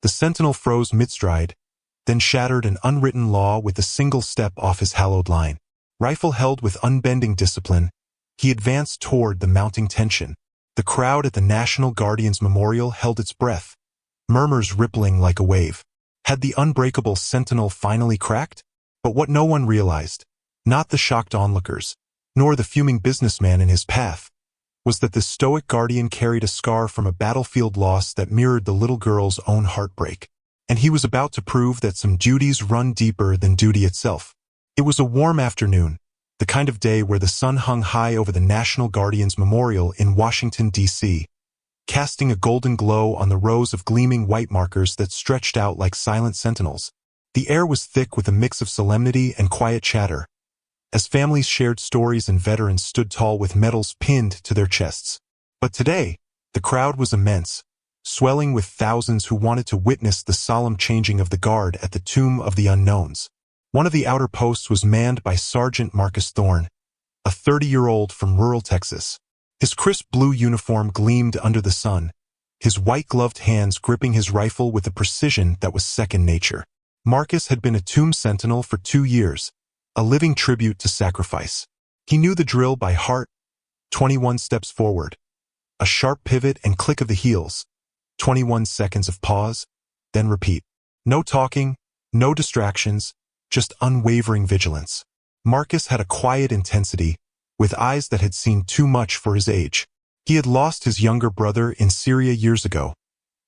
The sentinel froze mid-stride, then shattered an unwritten law with a single step off his hallowed line. Rifle held with unbending discipline, he advanced toward the mounting tension. The crowd at the National Guardian's Memorial held its breath, murmurs rippling like a wave. Had the unbreakable sentinel finally cracked? But what no one realized, not the shocked onlookers, nor the fuming businessman in his path, was that the stoic guardian carried a scar from a battlefield loss that mirrored the little girl's own heartbreak. And he was about to prove that some duties run deeper than duty itself. It was a warm afternoon, the kind of day where the sun hung high over the National Guardian's Memorial in Washington, D.C., casting a golden glow on the rows of gleaming white markers that stretched out like silent sentinels. The air was thick with a mix of solemnity and quiet chatter, as families shared stories and veterans stood tall with medals pinned to their chests. But today, the crowd was immense, swelling with thousands who wanted to witness the solemn changing of the guard at the Tomb of the Unknowns. One of the outer posts was manned by Sergeant Marcus Thorne, a 30-year-old from rural Texas. His crisp blue uniform gleamed under the sun, his white-gloved hands gripping his rifle with a precision that was second nature. Marcus had been a tomb sentinel for 2 years, a living tribute to sacrifice. He knew the drill by heart: 21 steps forward, a sharp pivot and click of the heels, 21 seconds of pause, then repeat. No talking, no distractions, just unwavering vigilance. Marcus had a quiet intensity, with eyes that had seen too much for his age. He had lost his younger brother in Syria years ago,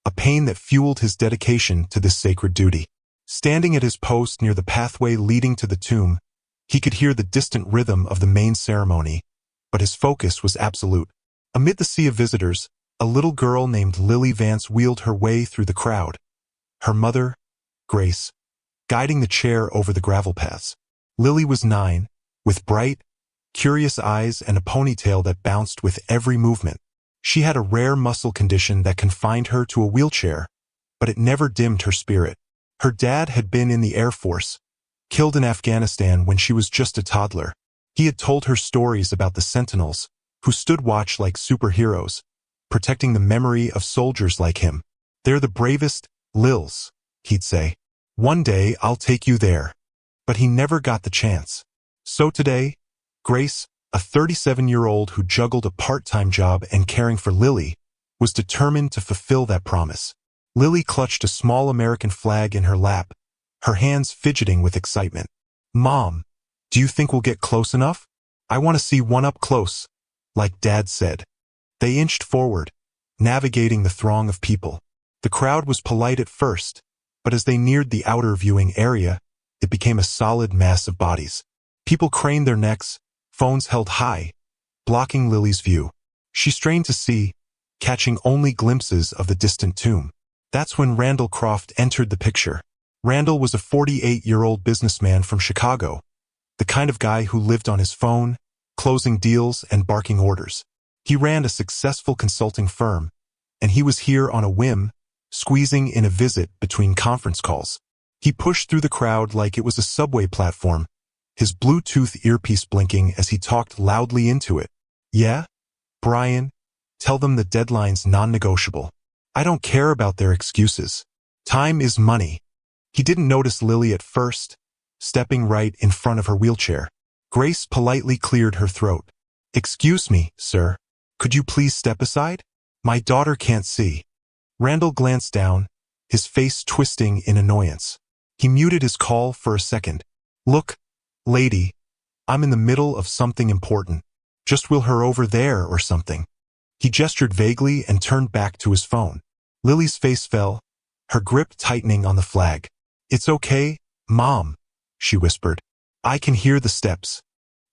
a pain that fueled his dedication to this sacred duty. Standing at his post near the pathway leading to the tomb, he could hear the distant rhythm of the main ceremony, but his focus was absolute. Amid the sea of visitors, a little girl named Lily Vance wheeled her way through the crowd, her mother, Grace, guiding the chair over the gravel paths. Lily was 9, with bright, curious eyes and a ponytail that bounced with every movement. She had a rare muscle condition that confined her to a wheelchair, but it never dimmed her spirit. Her dad had been in the Air Force, killed in Afghanistan when she was just a toddler. He had told her stories about the Sentinels, who stood watch like superheroes, protecting the memory of soldiers like him. "They're the bravest, Lils," he'd say. "One day I'll take you there." But he never got the chance. So today, Grace, a 37-year-old who juggled a part-time job and caring for Lily, was determined to fulfill that promise. Lily clutched a small American flag in her lap, her hands fidgeting with excitement. "Mom, do you think we'll get close enough? I want to see one up close," like Dad said. They inched forward, navigating the throng of people. The crowd was polite at first, but as they neared the outer viewing area, it became a solid mass of bodies. People craned their necks, phones held high, blocking Lily's view. She strained to see, catching only glimpses of the distant tomb. That's when Randall Croft entered the picture. Randall was a 48-year-old businessman from Chicago, the kind of guy who lived on his phone, closing deals and barking orders. He ran a successful consulting firm, and he was here on a whim, squeezing in a visit between conference calls. He pushed through the crowd like it was a subway platform, his Bluetooth earpiece blinking as he talked loudly into it. "Yeah? Brian, tell them the deadline's non-negotiable. I don't care about their excuses. Time is money." He didn't notice Lily at first, stepping right in front of her wheelchair. Grace politely cleared her throat. "Excuse me, sir. Could you please step aside? My daughter can't see." Randall glanced down, his face twisting in annoyance. He muted his call for a second. "Look, lady, I'm in the middle of something important. Just wheel her over there or something." He gestured vaguely and turned back to his phone. Lily's face fell, her grip tightening on the flag. "It's okay, Mom," she whispered. "I can hear the steps."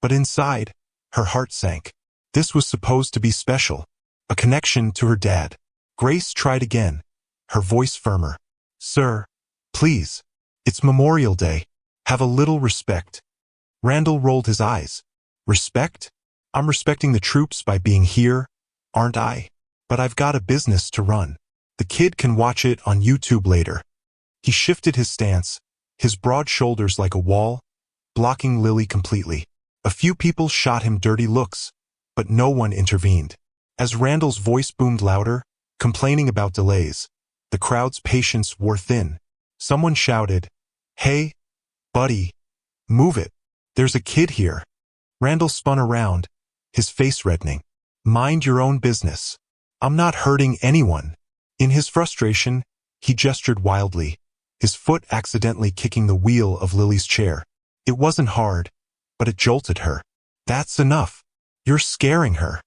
But inside, her heart sank. This was supposed to be special, a connection to her dad. Grace tried again, her voice firmer. "Sir, please, it's Memorial Day. Have a little respect." Randall rolled his eyes. "Respect? I'm respecting the troops by being here, aren't I? But I've got a business to run. The kid can watch it on YouTube later." He shifted his stance, his broad shoulders like a wall, blocking Lily completely. A few people shot him dirty looks, but no one intervened. As Randall's voice boomed louder, complaining about delays, The crowd's patience wore thin. Someone shouted, "Hey, buddy, move it. There's a kid here." Randall spun around, his face reddening. "Mind your own business. I'm not hurting anyone." In his frustration, he gestured wildly, his foot accidentally kicking the wheel of Lily's chair. It wasn't hard, but it jolted her. "That's enough. You're scaring her."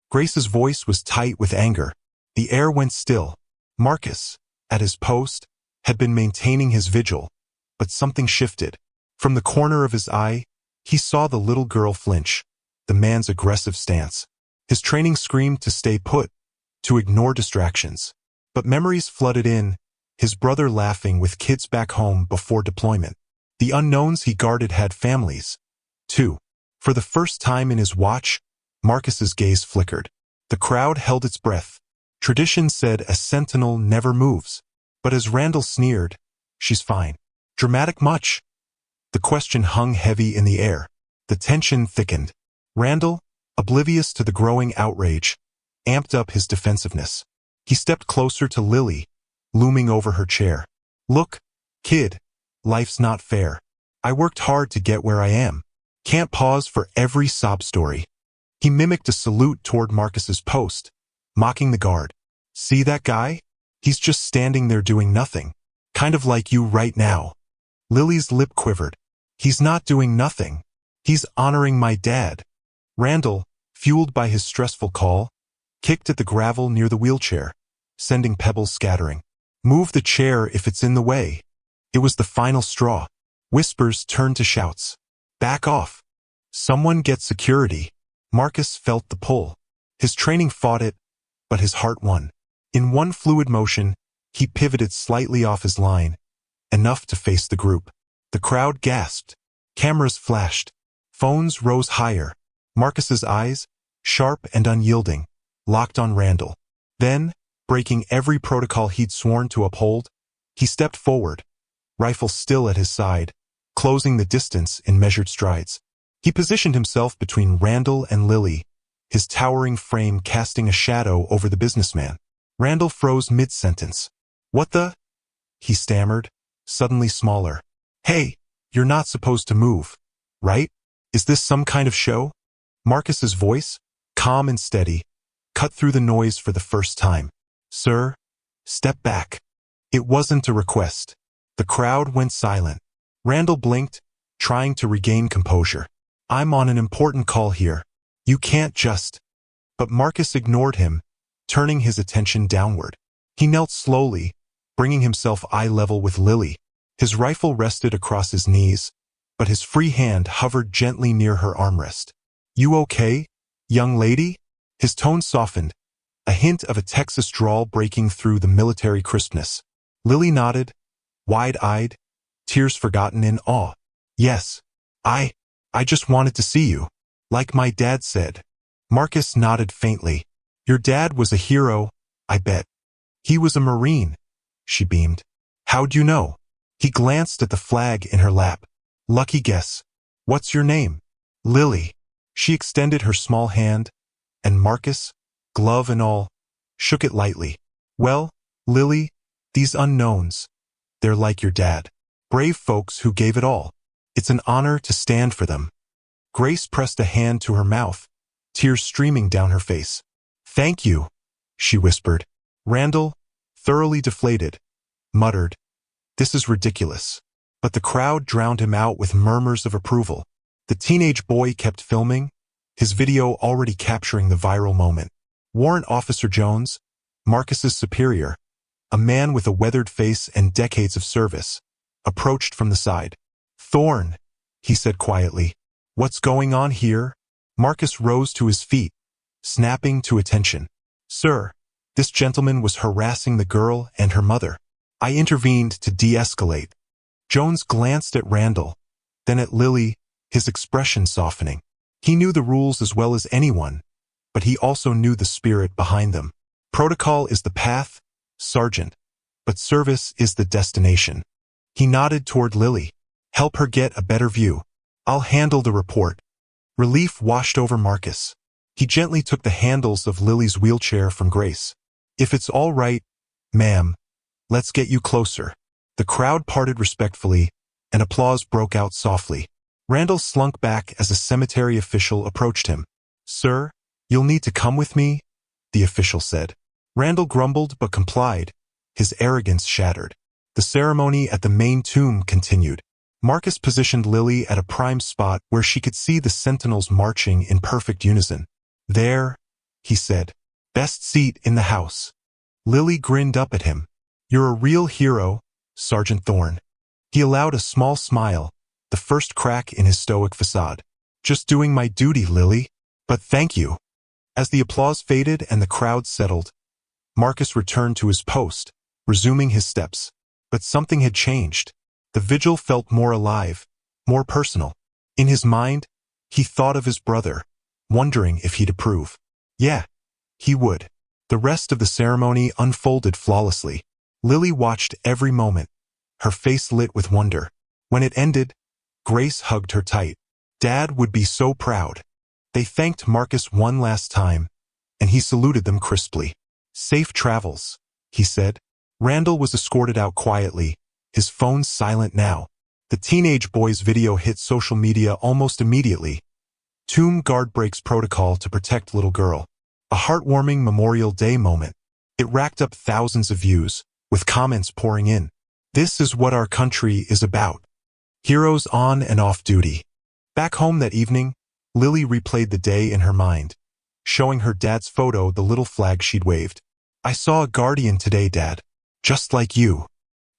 Grace's voice was tight with anger. The air went still. Marcus, at his post, had been maintaining his vigil, but something shifted. From the corner of his eye, he saw the little girl flinch, the man's aggressive stance. His training screamed to stay put, to ignore distractions. But memories flooded in, his brother laughing with kids back home before deployment. The unknowns he guarded had families, too. For the first time in his watch, Marcus's gaze flickered. The crowd held its breath. Tradition said a sentinel never moves. But as Randall sneered, "She's fine." Dramatic much? The question hung heavy in the air. The tension thickened. Randall, oblivious to the growing outrage, amped up his defensiveness. He stepped closer to Lily, looming over her chair. "Look, kid, life's not fair. I worked hard to get where I am. Can't pause for every sob story." He mimicked a salute toward Marcus's post, mocking the guard. "See that guy? He's just standing there doing nothing. Kind of like you right now." Lily's lip quivered. "He's not doing nothing. He's honoring my dad." Randall, fueled by his stressful call, kicked at the gravel near the wheelchair, sending pebbles scattering. "Move the chair if it's in the way." It was the final straw. Whispers turned to shouts. "Back off. Someone get security." Marcus felt the pull. His training fought it, but his heart won. In one fluid motion, he pivoted slightly off his line, enough to face the group. The crowd gasped. Cameras flashed. Phones rose higher. Marcus's eyes, sharp and unyielding, locked on Randall. Then, breaking every protocol he'd sworn to uphold, he stepped forward, rifle still at his side, closing the distance in measured strides. He positioned himself between Randall and Lily, his towering frame casting a shadow over the businessman. Randall froze mid-sentence. "What the?" he stammered, suddenly smaller. "Hey, you're not supposed to move, right? Is this some kind of show?" Marcus's voice, calm and steady, cut through the noise for the first time. "Sir, step back." It wasn't a request. The crowd went silent. Randall blinked, trying to regain composure. "I'm on an important call here. You can't just..." But Marcus ignored him, turning his attention downward. He knelt slowly, bringing himself eye level with Lily. His rifle rested across his knees, but his free hand hovered gently near her armrest. "You okay, young lady?" His tone softened, a hint of a Texas drawl breaking through the military crispness. Lily nodded, wide-eyed, tears forgotten in awe. "Yes, I just wanted to see you. Like my dad said." Marcus nodded faintly. "Your dad was a hero, I bet." "He was a Marine," she beamed. "How'd you know?" He glanced at the flag in her lap. "Lucky guess. What's your name?" "Lily." She extended her small hand, and Marcus, glove and all, shook it lightly. "Well, Lily, these unknowns, they're like your dad. Brave folks who gave it all. It's an honor to stand for them." Grace pressed a hand to her mouth, tears streaming down her face. "Thank you," she whispered. Randall, thoroughly deflated, muttered, "This is ridiculous." But the crowd drowned him out with murmurs of approval. The teenage boy kept filming, his video already capturing the viral moment. Warrant Officer Jones, Marcus's superior, a man with a weathered face and decades of service, approached from the side. "Thorne," he said quietly, "what's going on here?" Marcus rose to his feet, snapping to attention. "Sir, this gentleman was harassing the girl and her mother. I intervened to de-escalate." Jones glanced at Randall, then at Lily, his expression softening. He knew the rules as well as anyone, but he also knew the spirit behind them. "Protocol is the path, Sergeant, but service is the destination." He nodded toward Lily. "Help her get a better view. I'll handle the report." Relief washed over Marcus. He gently took the handles of Lily's wheelchair from Grace. "If it's all right, ma'am, Let's get you closer. The crowd parted respectfully, and applause broke out softly. Randall slunk back as a cemetery official approached him. Sir, you'll need to come with me, the official said. Randall grumbled but complied, his arrogance shattered. The ceremony at the main tomb continued. Marcus positioned Lily at a prime spot where she could see the sentinels marching in perfect unison. There, he said. Best seat in the house. Lily grinned up at him. You're a real hero, Sergeant Thorne. He allowed a small smile, the first crack in his stoic facade. Just doing my duty, Lily. But thank you. As the applause faded and the crowd settled, Marcus returned to his post, resuming his steps. But something had changed. The vigil felt more alive, more personal. In his mind, he thought of his brother, wondering if he'd approve. Yeah, he would. The rest of the ceremony unfolded flawlessly. Lily watched every moment, her face lit with wonder. When it ended, Grace hugged her tight. Dad would be so proud. They thanked Marcus one last time, and he saluted them crisply. Safe travels, he said. Randall was escorted out quietly, his phone silent now. The teenage boy's video hit social media almost immediately. Tomb guard breaks protocol to protect little girl. A heartwarming Memorial Day moment. It racked up thousands of views, with comments pouring in. This is what our country is about. Heroes on and off duty. Back home that evening, Lily replayed the day in her mind, showing her dad's photo the little flag she'd waved. I saw a guardian today, Dad. Just like you.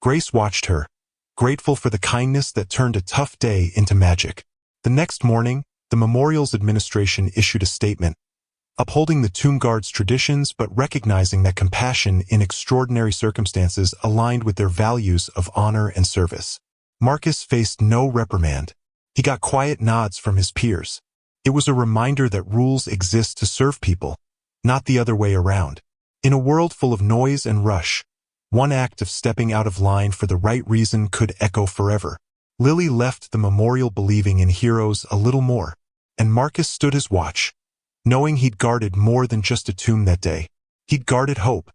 Grace watched her, grateful for the kindness that turned a tough day into magic. The next morning, the memorial's administration issued a statement, upholding the tomb guard's traditions but recognizing that compassion in extraordinary circumstances aligned with their values of honor and service. Marcus faced no reprimand. He got quiet nods from his peers. It was a reminder that rules exist to serve people, not the other way around. In a world full of noise and rush, one act of stepping out of line for the right reason could echo forever. Lily left the memorial believing in heroes a little more, and Marcus stood his watch, knowing he'd guarded more than just a tomb that day. He'd guarded hope,